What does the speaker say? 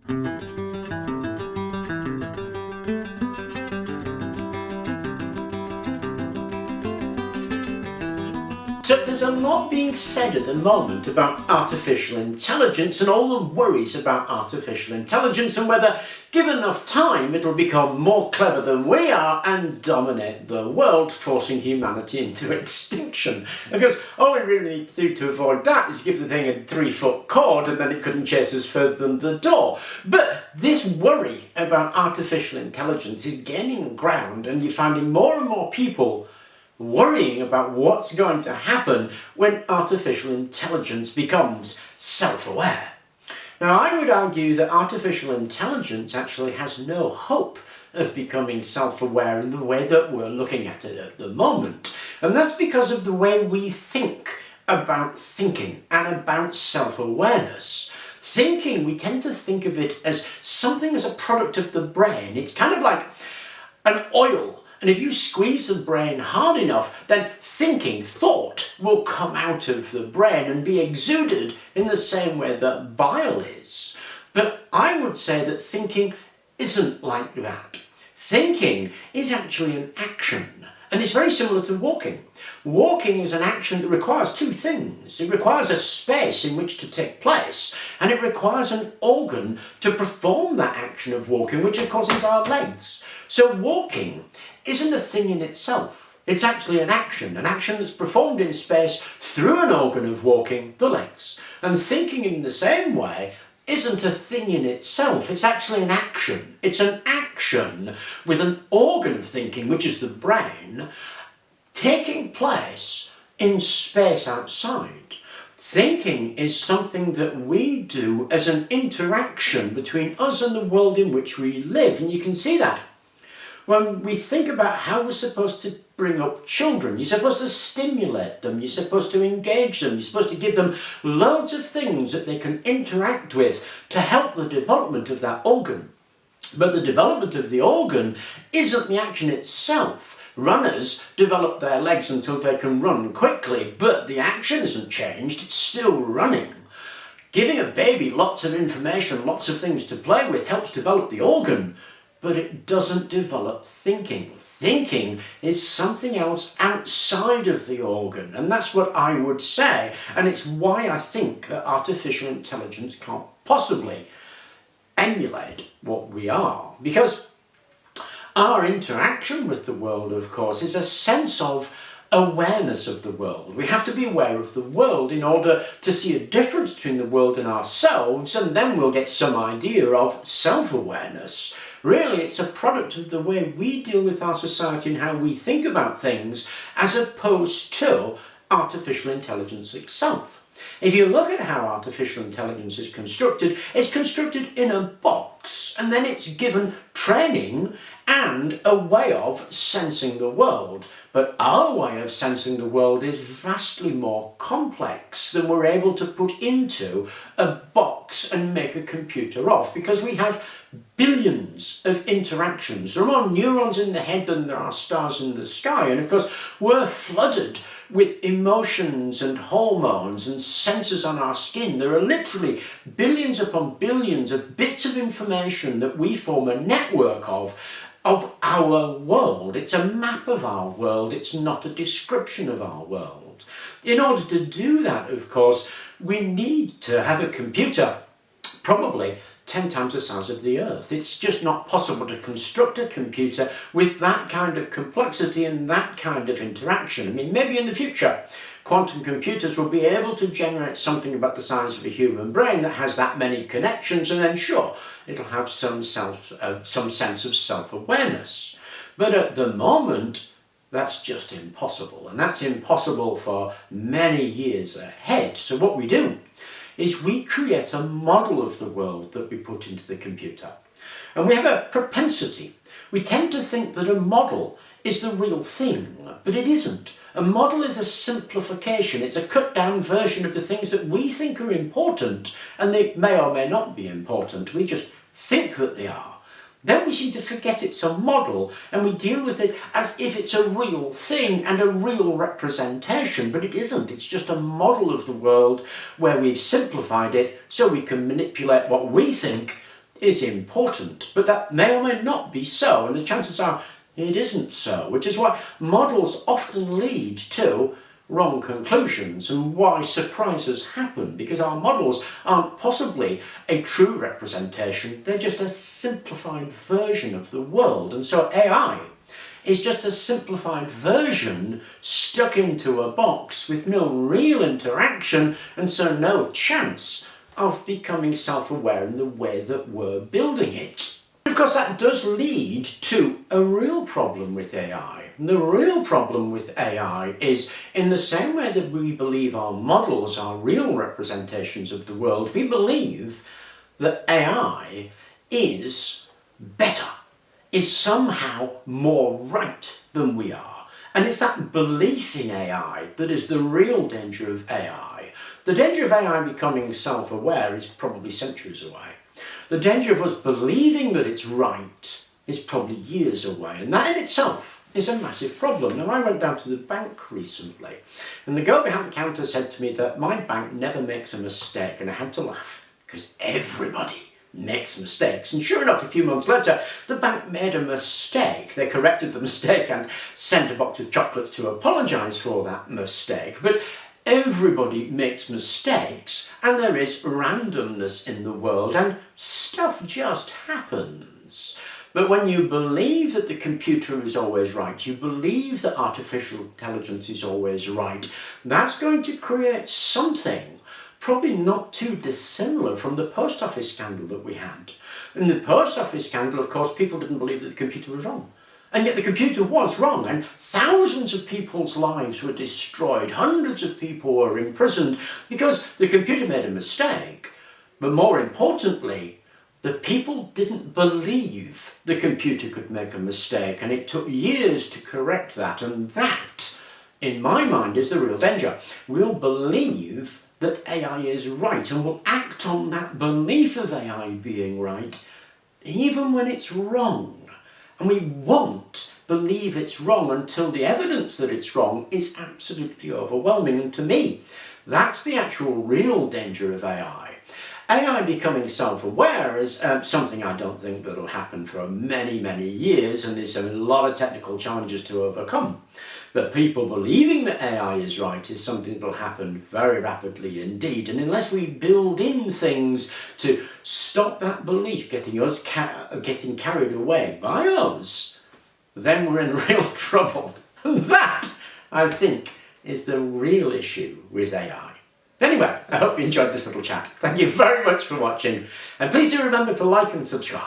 So there's a lot being said at the moment about artificial intelligence and all the worries about artificial intelligence and whether, given enough time, it'll become more clever than we are and dominate the world, forcing humanity into extinction. Because all we really need to do to avoid that is give the thing a 3-foot cord and then it couldn't chase us further than the door. But this worry about artificial intelligence is gaining ground, and you're finding more and more people worrying about what's going to happen when artificial intelligence becomes self-aware. Now, I would argue that artificial intelligence actually has no hope of becoming self-aware in the way that we're looking at it at the moment. And that's because of the way we think about thinking and about self-awareness. Thinking, we tend to think of it as something as a product of the brain. It's kind of like an oil. And if you squeeze the brain hard enough, then thought will come out of the brain and be exuded in the same way that bile is. But I would say that thinking isn't like that. Thinking is actually an action, and it's very similar to walking. Walking is an action that requires two things. It requires a space in which to take place, and it requires an organ to perform that action of walking, which of course is our legs. So walking isn't a thing in itself. It's actually an action that's performed in space through an organ of walking, the legs. And thinking in the same way isn't a thing in itself, it's actually an action. It's an action with an organ of thinking, which is the brain, taking place in space outside. Thinking is something that we do as an interaction between us and the world in which we live, and you can see that when we think about how we're supposed to bring up children. You're supposed to stimulate them, you're supposed to engage them, you're supposed to give them loads of things that they can interact with to help the development of that organ. But the development of the organ isn't the action itself. Runners develop their legs until they can run quickly, but the action isn't changed, it's still running. Giving a baby lots of information, lots of things to play with helps develop the organ, but it doesn't develop thinking. Thinking is something else outside of the organ, and that's what I would say, and it's why I think that artificial intelligence can't possibly emulate what we are. Because our interaction with the world, of course, is a sense of awareness of the world. We have to be aware of the world in order to see a difference between the world and ourselves, and then we'll get some idea of self-awareness. Really, it's a product of the way we deal with our society and how we think about things, as opposed to artificial intelligence itself. If you look at how artificial intelligence is constructed, it's constructed in a box, and then it's given training and a way of sensing the world. But our way of sensing the world is vastly more complex than we're able to put into a box and make a computer of, because we have billions of interactions. There are more neurons in the head than there are stars in the sky, and of course we're flooded with emotions and hormones and sensors on our skin. There are literally billions upon billions of bits of information that we form a network of our world. It's a map of our world, it's not a description of our world. In order to do that, of course, we need to have a computer probably 10 times the size of the Earth. It's just not possible to construct a computer with that kind of complexity and that kind of interaction. I mean, maybe in the future, quantum computers will be able to generate something about the size of a human brain that has that many connections, and then sure, it'll have some sense of self-awareness. But at the moment, that's just impossible, and that's impossible for many years ahead. So what we do is we create a model of the world that we put into the computer. And we have a propensity. We tend to think that a model is the real thing, but it isn't. A model is a simplification. It's a cut-down version of the things that we think are important, and they may or may not be important. We just think that they are. Then we seem to forget it's a model, and we deal with it as if it's a real thing and a real representation, but it isn't. It's just a model of the world where we've simplified it so we can manipulate what we think is important, but that may or may not be so, and the chances are it isn't so, which is why models often lead to wrong conclusions and why surprises happen, because our models aren't possibly a true representation, they're just a simplified version of the world. And so AI is just a simplified version stuck into a box with no real interaction and so no chance of becoming self-aware in the way that we're building it. Of course, that does lead to a real problem with AI. The real problem with AI is, in the same way that we believe our models are real representations of the world, we believe that AI is better, is somehow more right than we are. And it's that belief in AI that is the real danger of AI. The danger of AI becoming self-aware is probably centuries away. The danger of us believing that it's right is probably years away, and that in itself is a massive problem. Now, I went down to the bank recently, and the girl behind the counter said to me that my bank never makes a mistake, and I had to laugh, because everybody makes mistakes. And sure enough, a few months later, the bank made a mistake. They corrected the mistake and sent a box of chocolates to apologise for that mistake. But everybody makes mistakes, and there is randomness in the world, and stuff just happens. But when you believe that the computer is always right, you believe that artificial intelligence is always right, that's going to create something probably not too dissimilar from the post office scandal that we had. In the post office scandal, of course, people didn't believe that the computer was wrong. And yet the computer was wrong, and thousands of people's lives were destroyed, hundreds of people were imprisoned because the computer made a mistake. But more importantly, the people didn't believe the computer could make a mistake, and it took years to correct that, and that, in my mind, is the real danger. We'll believe that AI is right, and we'll act on that belief of AI being right, even when it's wrong. And we won't believe it's wrong until the evidence that it's wrong is absolutely overwhelming. And to me, that's the actual real danger of AI. AI becoming self-aware is something I don't think that'll happen for many, many years, and there's a lot of technical challenges to overcome. But people believing that AI is right is something that'll happen very rapidly indeed. And unless we build in things to stop that belief getting carried away by us, then we're in real trouble. And that, I think, is the real issue with AI. Anyway, I hope you enjoyed this little chat. Thank you very much for watching, and please do remember to like and subscribe.